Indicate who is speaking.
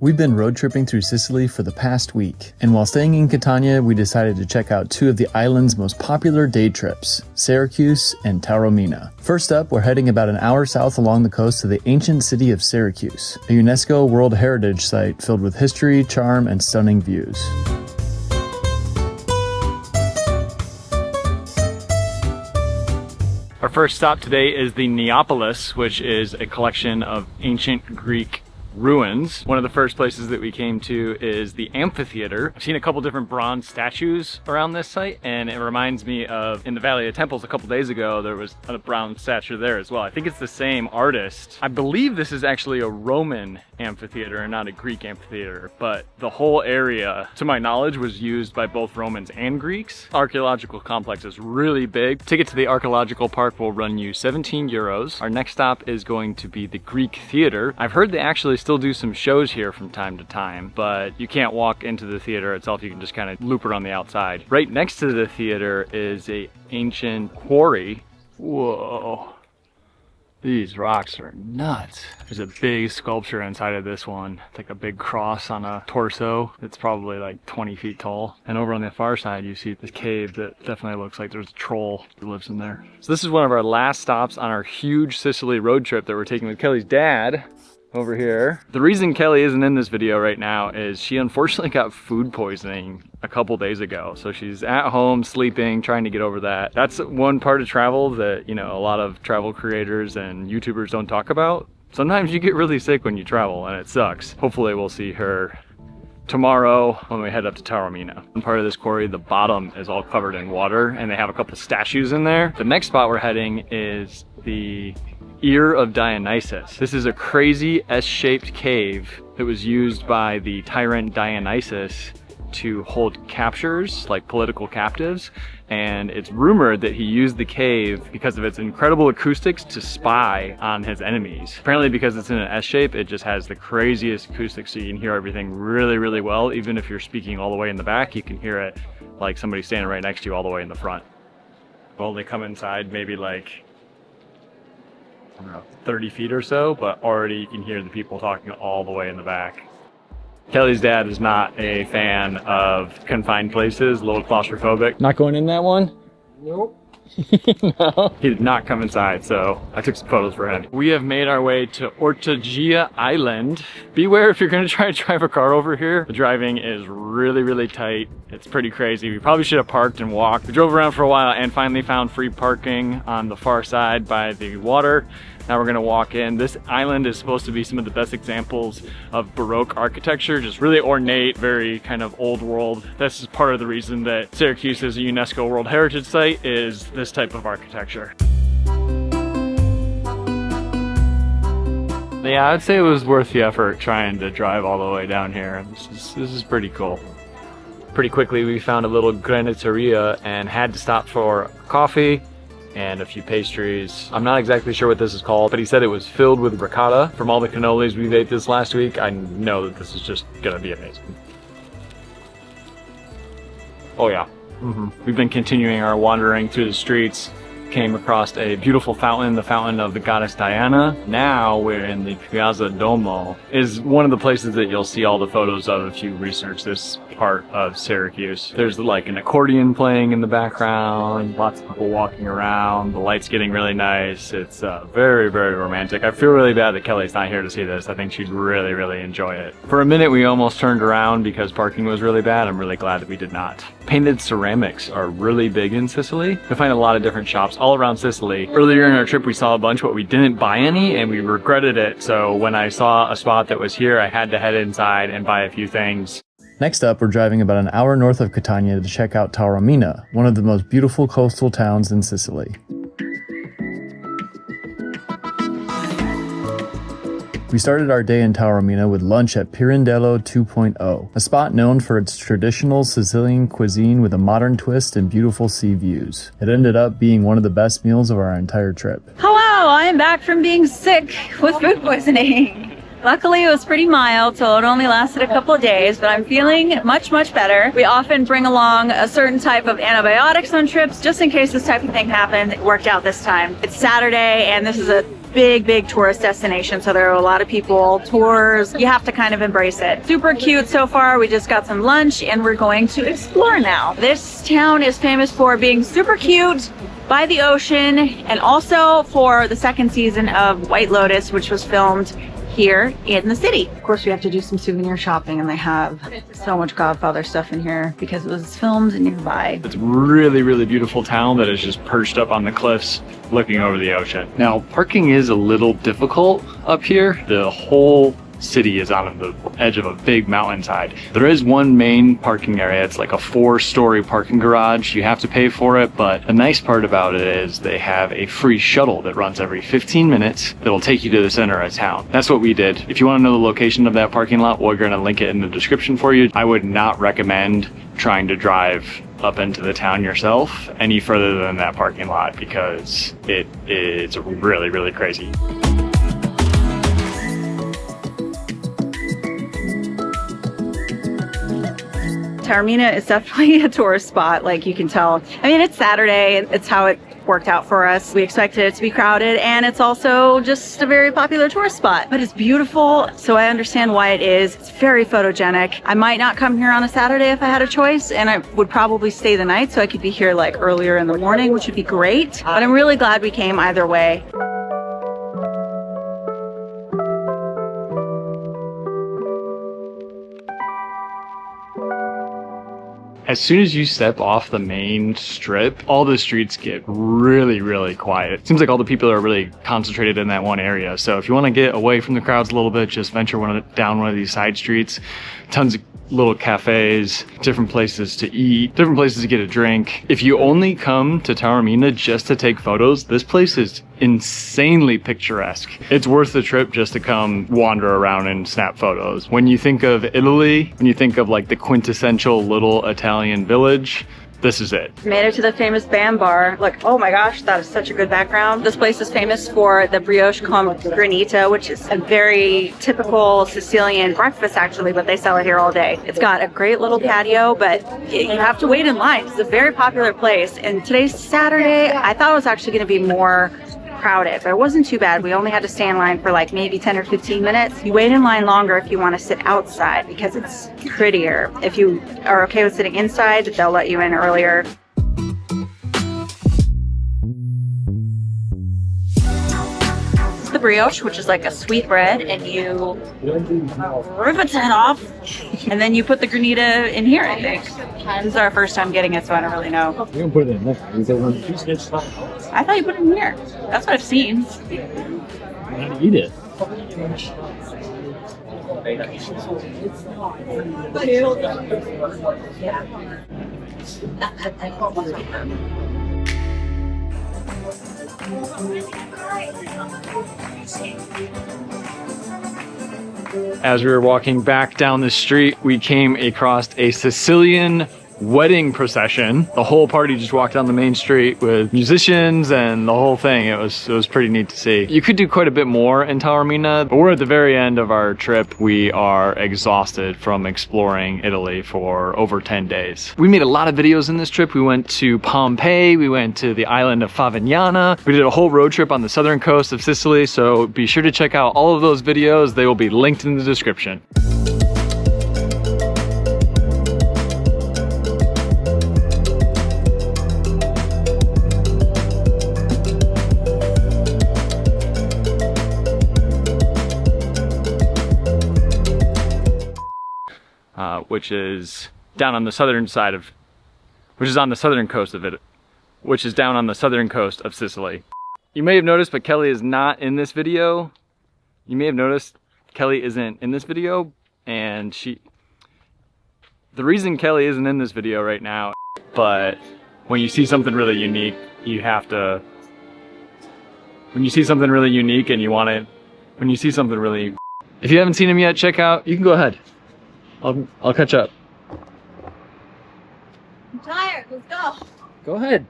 Speaker 1: We've been road tripping through Sicily for the past week, and while staying in Catania, we decided to check out two of the island's most popular day trips, Syracuse and Taormina. First up, we're heading about an hour south along the coast to the ancient city of Syracuse, a UNESCO World Heritage Site filled with history, charm, and stunning views.
Speaker 2: Our first stop today is the Neapolis, which is a collection of ancient Greek ruins. One of the first places that we came to is the amphitheater. I've seen a couple different bronze statues around this site, and it reminds me of in the Valley of Temples a couple days ago, there was a bronze statue there as well. I think it's the same artist. I believe this is actually a Roman amphitheater and not a Greek amphitheater, but the whole area, to my knowledge, was used by both Romans and Greeks. Archaeological complex is really big. Ticket to the Archaeological Park will run you 17 euros. Our next stop is going to be the Greek Theater. I've heard they actually still do some shows here from time to time, but you can't walk into the theater itself. You can just kind of loop around the outside. Right next to the theater is a ancient quarry. Whoa. These rocks are nuts. There's a big sculpture inside of this one. It's like a big cross on a torso. It's probably like 20 feet tall. And over on the far side, you see this cave that definitely looks like there's a troll who lives in there. So this is one of our last stops on our huge Sicily road trip that we're taking with Kelly's dad. Over here. The reason Kelly isn't in this video right now is she unfortunately got food poisoning a couple days ago. So she's at home sleeping, trying to get over that. That's one part of travel that, you know, a lot of travel creators and YouTubers don't talk about. Sometimes you get really sick when you travel and it sucks. Hopefully we'll see her tomorrow when we head up to Taormina. One part of this quarry, the bottom is all covered in water and they have a couple statues in there. The next spot we're heading is the Ear of Dionysus. This is a crazy S-shaped cave that was used by the tyrant Dionysus to hold captures, like political captives, and it's rumored that he used the cave because of its incredible acoustics to spy on his enemies. Apparently because it's in an S shape, it just has the craziest acoustics, so you can hear everything really, really well. Even if you're speaking all the way in the back, you can hear it like somebody standing right next to you all the way in the front. We'll only come inside maybe like, I don't know, 30 feet or so, but already you can hear the people talking all the way in the back. Kelly's dad is not a fan of confined places, a little claustrophobic. Not going in that one? Nope. No. He did not come inside, so I took some photos for him. We have made our way to Ortigia Island. Beware if you're going to try to drive a car over here. The driving is really, really tight. It's pretty crazy. We probably should have parked and walked. We drove around for a while and finally found free parking on the far side by the water. Now we're gonna walk in. This island is supposed to be some of the best examples of Baroque architecture, just really ornate, very kind of old world. This is part of the reason that Syracuse is a UNESCO World Heritage Site, is this type of architecture. Yeah, I'd say it was worth the effort trying to drive all the way down here. This is pretty cool. Pretty quickly we found a little graniteria and had to stop for coffee and a few pastries. I'm not exactly sure what this is called, but he said it was filled with ricotta. From all the cannolis we ate this last week, I know that this is just gonna be amazing. Oh yeah. We've been continuing our wandering through the streets, came across a beautiful fountain, the fountain of the goddess Diana. Now we're in the Piazza Duomo. Is one of the places that you'll see all the photos of if you research this part of Syracuse. There's like an accordion playing in the background, lots of people walking around, the light's getting really nice. It's very, very romantic. I feel really bad that Kelly's not here to see this. I think she'd really, really enjoy it. For a minute we almost turned around because parking was really bad. I'm really glad that we did not. Painted ceramics are really big in Sicily. You'll find a lot of different shops all around Sicily. Earlier in our trip we saw a bunch, but we didn't buy any and we regretted it. So when I saw a spot that was here, I had to head inside and buy a few things.
Speaker 1: Next up, we're driving about an hour north of Catania to check out Taormina, one of the most beautiful coastal towns in Sicily. We started our day in Taormina with lunch at Pirandello 2.0, a spot known for its traditional Sicilian cuisine with a modern twist and beautiful sea views. It ended up being one of the best meals of our entire trip.
Speaker 3: Hello, I am back from being sick with food poisoning. Luckily, it was pretty mild, so it only lasted a couple of days, but I'm feeling much, much better. We often bring along a certain type of antibiotics on trips, just in case this type of thing happened. It worked out this time. It's Saturday, and this is a big tourist destination. So there are a lot of people, tours, you have to kind of embrace it. Super cute so far. We just got some lunch and we're going to explore now. This town is famous for being super cute, by the ocean, and also for the second season of White Lotus, which was filmed here in the city. Of course, we have to do some souvenir shopping, and they have so much Godfather stuff in here because it was filmed nearby.
Speaker 2: It's a really beautiful town that is just perched up on the cliffs looking over the ocean. Now, parking is a little difficult up here. The whole city is on the edge of a big mountainside. There is one main parking area. It's like a 4-story parking garage. You have to pay for it, but the nice part about it is they have a free shuttle that runs every 15 minutes that'll take you to the center of town. That's what we did. If you want to know the location of that parking lot, we're going to link it in the description for you. I would not recommend trying to drive up into the town yourself any further than that parking lot because it's really crazy.
Speaker 3: Taormina is definitely a tourist spot, like you can tell. I mean, it's Saturday, it's how it worked out for us. We expected it to be crowded, and it's also just a very popular tourist spot. But it's beautiful, so I understand why it is. It's very photogenic. I might not come here on a Saturday if I had a choice, and I would probably stay the night so I could be here like earlier in the morning, which would be great. But I'm really glad we came either way.
Speaker 2: As soon as you step off the main strip, all the streets get really quiet. It seems like all the people are really concentrated in that one area. So if you want to get away from the crowds a little bit, just venture down one of these side streets. Tons of little cafes, different places to eat, different places to get a drink. If you only come to Taormina just to take photos, this place is insanely picturesque. It's worth the trip just to come wander around and snap photos. When you think of Italy, when you think of like the quintessential little Italian village, this is it.
Speaker 3: Made it to the famous Bam Bar. Look, oh my gosh, that is such a good background. This place is famous for the brioche con granita, which is a very typical Sicilian breakfast actually, but they sell it here all day. It's got a great little patio, but you have to wait in line. It's a very popular place. And today's Saturday, I thought it was actually going to be more crowded, but it wasn't too bad. We only had to stay in line for like maybe 10 or 15 minutes. You wait in line longer if you want to sit outside because it's prettier. If you are okay with sitting inside, they'll let you in earlier. The brioche, which is like a sweet bread, and you rip its head off, and then you put the granita in here, I think. This is our first time getting it, so I don't really know.
Speaker 1: You can put it in there.
Speaker 3: I thought you put it in here. That's what I've seen.
Speaker 1: How to eat it.
Speaker 2: As we were walking back down the street, we came across a Sicilian wedding procession. The whole party just walked down the main street with musicians and the whole thing. It was pretty neat to see. You could do quite a bit more in Taormina, but we're at the very end of our trip. We are exhausted from exploring Italy for over 10 days. We made a lot of videos in this trip. We went to Pompeii, we went to the island of Favignana. We did a whole road trip on the southern coast of Sicily, so be sure to check out all of those videos. They will be linked in the description. Which is down on the southern side of, which is on the southern coast of it, which is down on the southern coast of Sicily. You may have noticed, but Kelly is not in this video. You may have noticed Kelly isn't in this video, and the reason Kelly isn't in this video right now, but when you see something really unique, you have to, when you see something really unique and you want it, when you see something really, if you haven't seen him yet, check out, you can go ahead. I'll catch up.
Speaker 3: I'm tired, let's go.
Speaker 2: Go ahead.